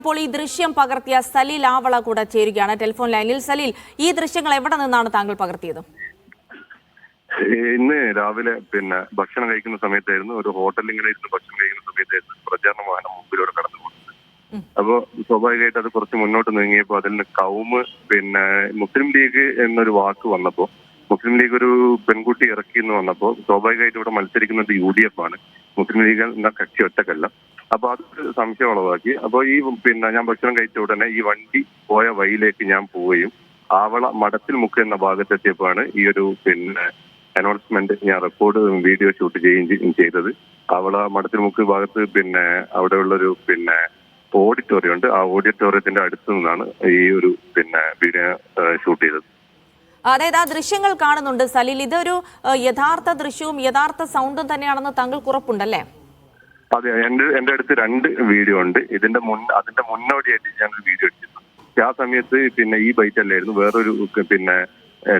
ഇപ്പോൾ ഈ ദൃശ്യം പകർത്തിയ സലീൽ ആവള കൂടെ ചേരുകയാണ് ടെലിഫോൺ ലൈനിൽ. സലീൽ, ഈ ദൃശ്യങ്ങൾ എവിടെ നിന്നാണ് താങ്കൾ പകർത്തിയത്? ഇന്ന് രാവിലെ ഭക്ഷണം കഴിക്കുന്ന സമയത്തായിരുന്നു. ഒരു ഹോട്ടലിൽ ഇങ്ങനെ ഇരുന്ന് ഭക്ഷണം കഴിക്കുന്ന സമയത്തായിരുന്നു പ്രചാരണ വാഹനം മുമ്പിലൂടെ കടന്നു പോകുന്നത്. അപ്പോ സ്വാഭാവികമായിട്ട് അത് കുറച്ച് മുന്നോട്ട് നീങ്ങിയപ്പോൾ അതിൽ കൗമ് മുസ്ലിം ലീഗ് എന്നൊരു വാക്ക് വന്നപ്പോ മുസ്ലിം ലീഗ് ഒരു പെൺകുട്ടി ഇറക്കി എന്ന് വന്നപ്പോ സ്വാഭാവികമായിട്ട് ഇവിടെ മത്സരിക്കുന്നത് UDF ആണ്. മുസ്ലിം ലീഗ് എന്ന കക്ഷി ഒറ്റക്കല്ല. അപ്പൊ അത് സംശയം ഉളവാക്കി. അപ്പൊ ഈ ഞാൻ ഭക്ഷണം കഴിച്ച ഉടനെ ഈ വണ്ടി പോയ വഴിയിലേക്ക് ഞാൻ പോവുകയും ആവള മഠത്തിൽ മുക്ക് എന്ന ഭാഗത്തെത്തിയപ്പോഴാണ് ഈ ഒരു അനൗൺസ്മെന്റ് ഞാൻ റെക്കോർഡ് വീഡിയോ ഷൂട്ട് ചെയ്യുകയും ചെയ്തത്. ആവള മഠത്തിൽ മുക്ക് ഭാഗത്ത് അവിടെയുള്ളൊരു ഓഡിറ്റോറിയം ഉണ്ട്. ആ ഓഡിറ്റോറിയത്തിന്റെ അടുത്ത് നിന്നാണ് ഈ ഒരു വീഡിയോ ഷൂട്ട് ചെയ്തത്. അതായത് ആ ദൃശ്യങ്ങൾ കാണുന്നുണ്ട് സലീൽ, ഇതൊരു യഥാർത്ഥ ദൃശ്യവും യഥാർത്ഥ സൗണ്ടും തന്നെയാണെന്ന് താങ്കൾക്ക് ഉറപ്പുണ്ടല്ലേ? അതെ, എന്റെ അടുത്ത് 2 വീഡിയോ ഉണ്ട്. അതിന്റെ മുന്നോടിയായിട്ട് ഞാനൊരു വീഡിയോ എടുത്തിരുന്നു. ആ സമയത്ത് ഈ ബൈറ്റ് അല്ലായിരുന്നു, വേറൊരു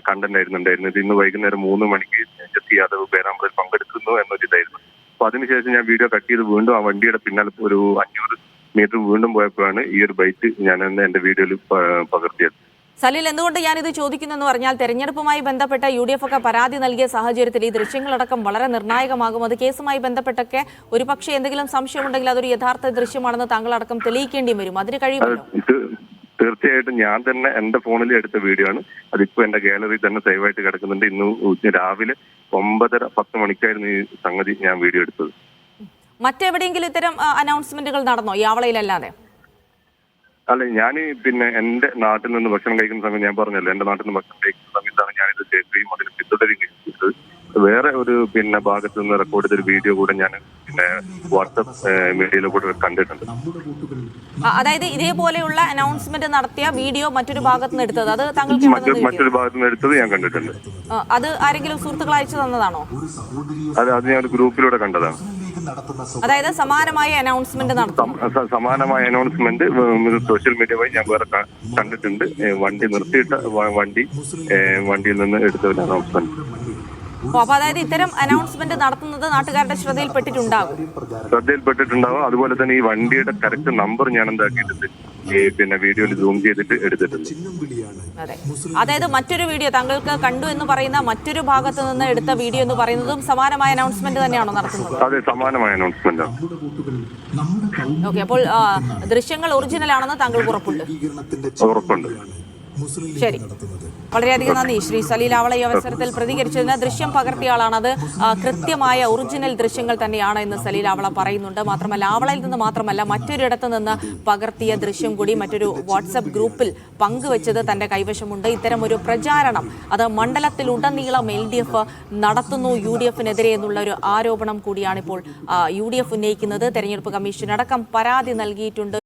കണ്ടന്റ് ആയിരുന്നു ഉണ്ടായിരുന്നത്. ഇന്ന് വൈകുന്നേരം 3 മണിക്ക് ജസ്റ്റി യാദവ് പേരാമ്പ്രയിൽ പങ്കെടുക്കുന്നു എന്നൊരു ഇതായിരുന്നു. അപ്പൊ അതിനുശേഷം ഞാൻ വീഡിയോ കട്ട് ചെയ്ത് വീണ്ടും ആ വണ്ടിയുടെ പിന്നാലെ ഒരു 500 മീറ്റർ വീണ്ടും പോയപ്പോഴാണ് ഈ ഒരു ബൈറ്റ് ഞാൻ എന്റെ വീഡിയോയിൽ പകർത്തിയത്. സലീൽ, എന്തുകൊണ്ട് ഞാനിത് ചോദിക്കുന്നു എന്ന് പറഞ്ഞാൽ തെരഞ്ഞെടുപ്പുമായി ബന്ധപ്പെട്ട UDF ഒക്കെ പരാതി നൽകിയ സാഹചര്യത്തിൽ ഈ ദൃശ്യങ്ങളടക്കം വളരെ നിർണായകമാകും. അത് കേസുമായി ബന്ധപ്പെട്ടൊക്കെ ഒരു പക്ഷേ എന്തെങ്കിലും സംശയമുണ്ടെങ്കിൽ അതൊരു യഥാർത്ഥ ദൃശ്യമാണെന്ന് താങ്കൾ അടക്കം തെളിയിക്കേണ്ടി വരും. അതിന് കഴിയുമല്ലോ? തീർച്ചയായിട്ടും ഞാൻ തന്നെ എന്റെ ഫോണിൽ എടുത്ത വീഡിയോ ആണ്. അതിപ്പോ എന്റെ ഗാലറിയിൽ തന്നെ സേവ് ആയിട്ട് കിടക്കുന്നുണ്ട്. ഇന്ന് രാവിലെ 9:10 മണിക്കായിരുന്നു ഈ സംഗതി ഞാൻ വീഡിയോ എടുത്തത്. മറ്റെവിടെയെങ്കിലും ഇത്തരം അനൗൺസ്മെന്റുകൾ നടന്നോ ഈ ആവളയിലല്ലാതെ? അല്ല, ഞാൻ എന്റെ നാട്ടിൽ നിന്ന് ഭക്ഷണം കഴിക്കുന്ന സമയത്ത് ഞാൻ പറഞ്ഞല്ലോ, എന്റെ നാട്ടിൽ നിന്ന് ഭക്ഷണം കഴിക്കുന്ന സമയത്താണ് ഞാനിത് കേൾക്കുകയും അതിന് പിന്തുടരുകയും ചെയ്തത്. വേറെ ഒരു ഭാഗത്ത് നിന്ന് റെക്കോർഡ് ചെയ്തൊരു വീഡിയോ കൂടെ ഞാൻ വാട്സ്ആപ്പ് മീഡിയയിൽ കൂടെ കണ്ടിട്ടുണ്ട്. അതായത് ഇതേപോലെയുള്ള അനൗൺസ്മെന്റ് നടത്തിയ വീഡിയോ മറ്റൊരു ഭാഗത്ത് നിന്ന് എടുത്തത്, അത് താങ്കൾക്ക് മറ്റൊരു ഭാഗത്ത് നിന്ന് എടുത്തത് ഞാൻ കണ്ടിട്ടുണ്ട്. അത് ആരെങ്കിലും സുഹൃത്തുക്കൾ അയച്ചു തന്നതാണോ? അത് ഞാൻ ഒരു ഗ്രൂപ്പിലൂടെ കണ്ടതാണ്. അതായത് സമാനമായ അനൗൺസ്മെന്റ് സമാനമായ അനൗൺസ്മെന്റ് സോഷ്യൽ മീഡിയ വഴി ഞാൻ വേറെ കണ്ടിട്ടുണ്ട്. വണ്ടി നിർത്തിയിട്ട വണ്ടിയിൽ നിന്ന് എടുത്ത ഒരു അനൗൺസ്മെന്റ്. അപ്പൊ അതായത് ഇത്തരം അനൗൺസ്മെന്റ് നടത്തുന്നത് നാട്ടുകാരുടെ ശ്രദ്ധയിൽപ്പെട്ടിട്ടുണ്ടാകും. അതുപോലെ തന്നെ ഈ വണ്ടിയുടെ കറക്റ്റ് നമ്പർ ഞാൻ എന്താക്കിയിട്ടുണ്ട് വീഡിയോയിൽ സൂം ചെയ്തിട്ട് എടുത്തിട്ടുണ്ട്. അതെ, അതായത് മറ്റൊരു വീഡിയോ താങ്കൾക്ക് കണ്ടു എന്ന് പറയുന്ന മറ്റൊരു ഭാഗത്ത് നിന്ന് എടുത്ത വീഡിയോ എന്ന് പറയുന്നതും സമാനമായ അനൗൺസ്മെന്റ് തന്നെയാണോ നടത്തുന്നത്? അതെ, സമാനമായ അനൗൺസ്മെന്റ്. ഓക്കെ, അപ്പോൾ ദൃശ്യങ്ങൾ ഒറിജിനൽ ആണെന്ന് താങ്കൾക്ക് ഉറപ്പുണ്ട്? ശരി, വളരെയധികം നന്ദി ശ്രീ സലീൽ ആവള ഈ അവസരത്തിൽ പ്രതികരിച്ചതിന്. ദൃശ്യം പകർത്തിയ ആളാണത്, കൃത്യമായ ഒറിജിനൽ ദൃശ്യങ്ങൾ തന്നെയാണ് എന്ന് സലീൽ ആവള പറയുന്നുണ്ട്. മാത്രമല്ല ആവളയിൽ നിന്ന് മാത്രമല്ല മറ്റൊരിടത്ത് നിന്ന് പകർത്തിയ ദൃശ്യം കൂടി മറ്റൊരു വാട്സപ്പ് ഗ്രൂപ്പിൽ പങ്കുവച്ചത് തന്റെ കൈവശമുണ്ട്. ഇത്തരം ഒരു പ്രചാരണം അത് മണ്ഡലത്തിലുടനീളം LDF നടത്തുന്നു UDF-നെതിരെ എന്നുള്ള ഒരു ആരോപണം കൂടിയാണിപ്പോൾ UDF ഉന്നയിക്കുന്നത്. തെരഞ്ഞെടുപ്പ് കമ്മീഷനടക്കം പരാതി നൽകിയിട്ടുണ്ട്.